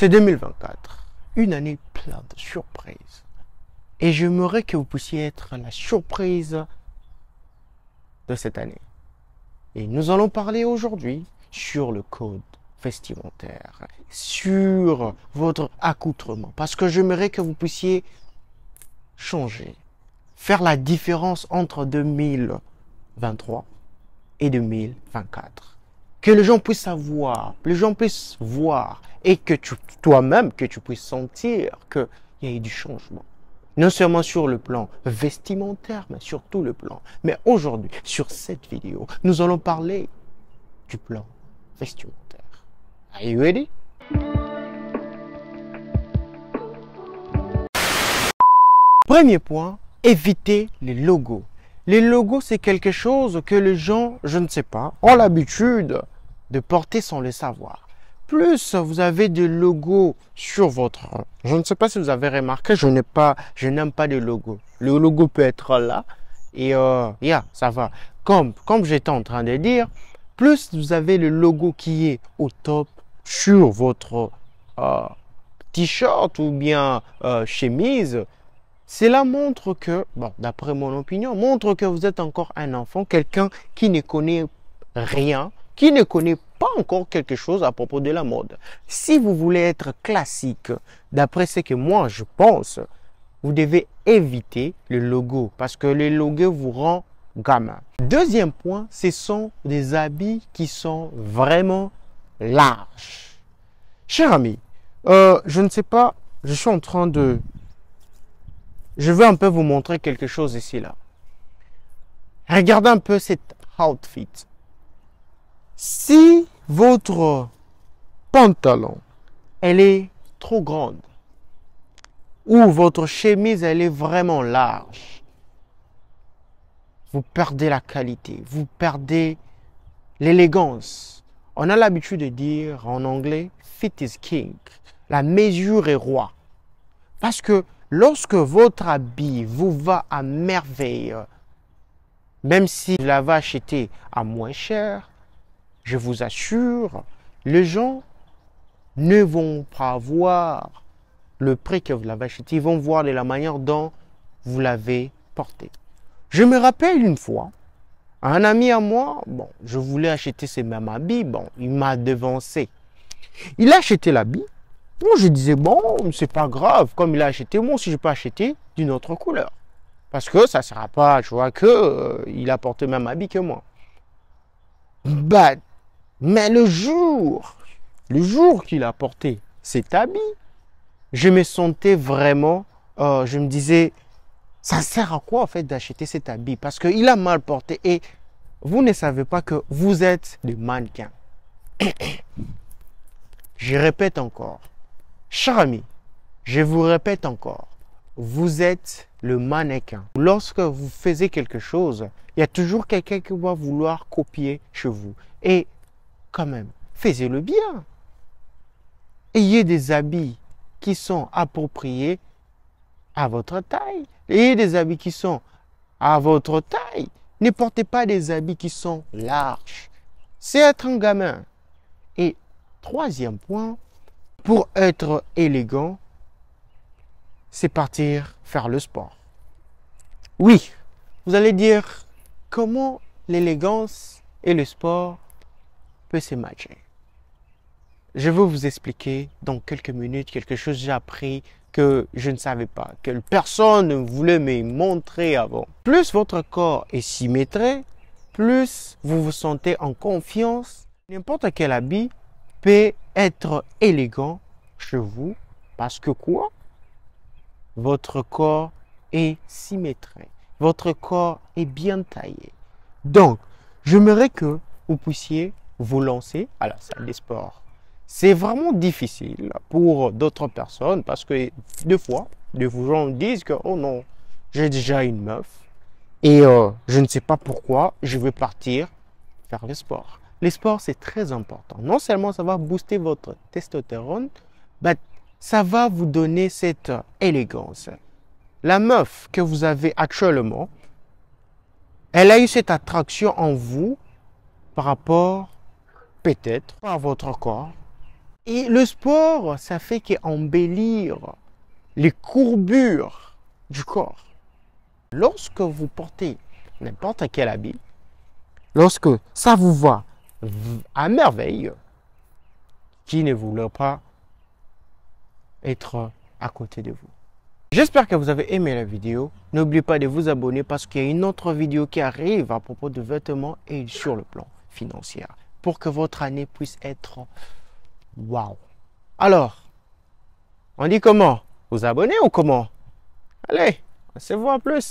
C'est 2024, une année pleine de surprises. Et j'aimerais que vous puissiez être la surprise de cette année. Et nous allons parler aujourd'hui sur le code vestimentaire, sur votre accoutrement. Parce que j'aimerais que vous puissiez changer, faire la différence entre 2023 et 2024. Que les gens puissent savoir, les gens puissent voir et que toi-même, que tu puisses sentir qu'il y a eu du changement. Non seulement sur le plan vestimentaire, mais sur tout le plan. Mais aujourd'hui, sur cette vidéo, nous allons parler du plan vestimentaire. Are you ready? Premier point, éviter les logos. Les logos, c'est quelque chose que les gens, je ne sais pas, ont l'habitude de porter sans le savoir. Plus vous avez des logos sur votre... Je ne sais pas si vous avez remarqué, je n'aime pas de logo. Le logo peut être là et ça va. Comme j'étais en train de dire, plus vous avez le logo qui est au top sur votre t-shirt ou bien chemise, cela montre que, bon, d'après mon opinion, montre que vous êtes encore un enfant, quelqu'un qui ne connaît rien, qui ne connaît pas encore quelque chose à propos de la mode. Si vous voulez être classique, d'après ce que moi je pense, vous devez éviter le logo parce que le logo vous rend gamin. Deuxième point, ce sont des habits qui sont vraiment larges. Cher ami, je ne sais pas, je suis en train de... Je vais un peu vous montrer quelque chose ici, là. Regardez un peu cet outfit. Si votre pantalon, elle est trop grande, ou votre chemise, elle est vraiment large, vous perdez la qualité, vous perdez l'élégance. On a l'habitude de dire en anglais, fit is king. La mesure est roi. Parce que lorsque votre habit vous va à merveille, même si vous l'avez acheté à moins cher, je vous assure, les gens ne vont pas voir le prix que vous l'avez acheté. Ils vont voir de la manière dont vous l'avez porté. Je me rappelle une fois, un ami à moi, bon, je voulais acheter ce même habit, bon, il m'a devancé. Il a acheté l'habit. Moi, je disais, bon, c'est pas grave, comme il a acheté, moi aussi je peux acheter d'une autre couleur. Parce que ça ne sera pas, tu vois, il a porté le même habit que moi. Mais le jour qu'il a porté cet habit, je me sentais vraiment, je me disais, ça sert à quoi en fait d'acheter cet habit? Parce qu'il a mal porté et vous ne savez pas que vous êtes des mannequins. Je répète encore. Cher ami, je vous répète encore, vous êtes le mannequin. Lorsque vous faites quelque chose, il y a toujours quelqu'un qui va vouloir copier chez vous. Et quand même, faites-le bien. Ayez des habits qui sont appropriés à votre taille. Ayez des habits qui sont à votre taille. Ne portez pas des habits qui sont larges. C'est être un gamin. Et troisième point, pour être élégant, c'est partir faire le sport. Oui, vous allez dire comment l'élégance et le sport peuvent se matcher. Je vais vous expliquer dans quelques minutes quelque chose que j'ai appris que je ne savais pas, que personne ne voulait me montrer avant. Plus votre corps est symétrique, plus vous vous sentez en confiance. N'importe quel habit peut être élégant chez vous parce que quoi? Votre corps est symétrique. Votre corps est bien taillé. Donc, j'aimerais que vous puissiez vous lancer à la salle des sports. C'est vraiment difficile pour d'autres personnes parce que des fois, des gens disent que oh non, j'ai déjà une meuf et je ne sais pas pourquoi je vais partir faire le sport. Le sport, c'est très important. Non seulement ça va booster votre testostérone, mais ça va vous donner cette élégance. La meuf que vous avez actuellement, elle a eu cette attraction en vous par rapport peut-être à votre corps. Et le sport, ça fait qu'embellir les courbures du corps. Lorsque vous portez n'importe quel habit, lorsque ça vous va à merveille, qui ne voulait pas être à côté de vous. J'espère que vous avez aimé la vidéo. N'oubliez pas de vous abonner parce qu'il y a une autre vidéo qui arrive à propos de vêtements et sur le plan financier pour que votre année puisse être waouh. Alors, on dit comment? Vous abonner ou comment? Allez, on se voit plus.